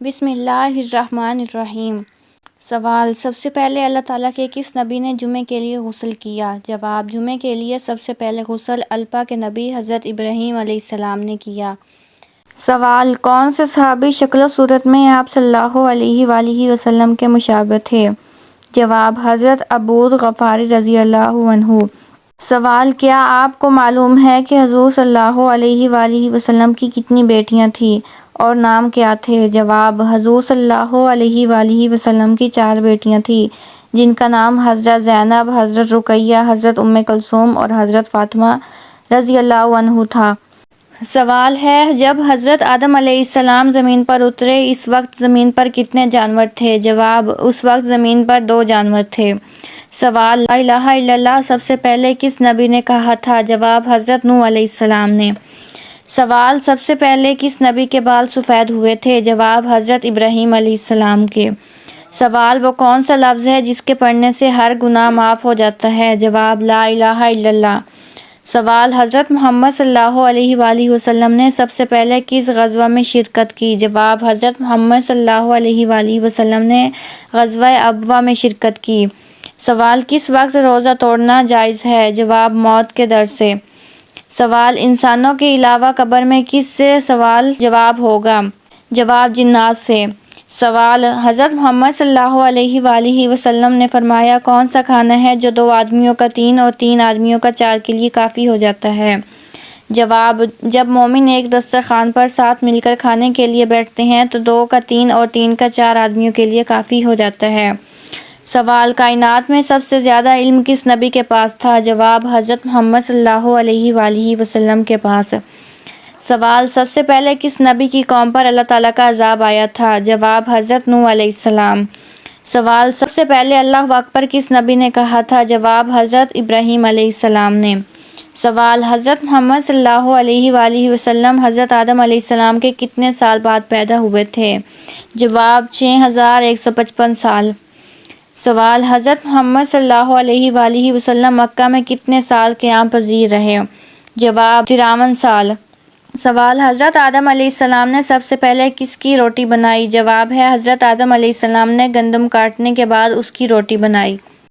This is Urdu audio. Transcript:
بسم اللہ الرحمن الرحیم۔ سوال: سب سے پہلے اللہ تعالیٰ کے کس نبی نے جمعے کے لیے غسل کیا؟ جواب: جمعے کے لیے سب سے پہلے غسل اللہ کے نبی حضرت ابراہیم علیہ السلام نے کیا۔ سوال: کون سے صحابی شکل و صورت میں آپ صلی اللہ علیہ وآلہ وسلم کے مشابہ تھے؟ جواب: حضرت ابو غفاری رضی اللہ عنہ۔ سوال: کیا آپ کو معلوم ہے کہ حضور صلی اللہ علیہ وآلہ وسلم کی کتنی بیٹیاں تھیں اور نام کیا تھے؟ جواب: حضور صلی اللہ علیہ وآلہ وسلم کی 4 بیٹیاں تھیں جن کا نام حضرت زینب، حضرت رقیہ، حضرت کلثوم اور حضرت فاطمہ رضی اللہ عنہ تھا۔ سوال ہے: جب حضرت آدم علیہ السلام زمین پر اترے اس وقت زمین پر کتنے جانور تھے؟ جواب: اس وقت زمین پر 2 جانور تھے۔ سوال: لا الہ الا اللہ سب سے پہلے کس نبی نے کہا تھا؟ جواب: حضرت نوح علیہ السلام نے۔ سوال: سب سے پہلے کس نبی کے بال سفید ہوئے تھے؟ جواب: حضرت ابراہیم علیہ السلام کے۔ سوال: وہ کون سا لفظ ہے جس کے پڑھنے سے ہر گناہ معاف ہو جاتا ہے؟ جواب: لا الہ الا اللہ۔ سوال: حضرت محمد صلی اللہ علیہ وآلہ وسلم نے سب سے پہلے کس غزوہ میں شرکت کی؟ جواب: حضرت محمد صلی اللہ علیہ وآلہ وسلم نے غزوہ ابواء میں شرکت کی۔ سوال: کس وقت روزہ توڑنا جائز ہے؟ جواب: موت کے ڈر سے۔ سوال: انسانوں کے علاوہ قبر میں کس سے سوال جواب ہوگا؟ جواب: جنات سے۔ سوال: حضرت محمد صلی اللہ علیہ وآلہ وسلم نے فرمایا کون سا کھانا ہے جو 2 آدمیوں کا 3 اور 3 آدمیوں کا 4 کے لیے کافی ہو جاتا ہے؟ جواب: جب مومن ایک دسترخوان پر ساتھ مل کر کھانے کے لیے بیٹھتے ہیں تو 2 کا 3 اور 3 کا 4 آدمیوں کے لیے کافی ہو جاتا ہے۔ سوال: کائنات میں سب سے زیادہ علم کس نبی کے پاس تھا؟ جواب: حضرت محمد صلی اللہ علیہ وآلہ وسلم کے پاس۔ سوال: سب سے پہلے کس نبی کی قوم پر اللہ تعالیٰ کا عذاب آیا تھا؟ جواب: حضرت نوح علیہ السلام۔ سوال: سب سے پہلے اللہ اکبر کس نبی نے کہا تھا؟ جواب: حضرت ابراہیم علیہ السلام نے۔ سوال: حضرت محمد صلی اللہ علیہ وآلہ وسلم حضرت آدم علیہ السلام کے کتنے سال بعد پیدا ہوئے تھے؟ جواب: 6155 سال۔ سوال: حضرت محمد صلی اللہ علیہ وآلہ وسلم مکہ میں کتنے سال قیام پذیر رہے؟ جواب: 53 سال۔ سوال: حضرت آدم علیہ السلام نے سب سے پہلے کس کی روٹی بنائی؟ جواب ہے حضرت آدم علیہ السلام نے گندم کاٹنے کے بعد اس کی روٹی بنائی۔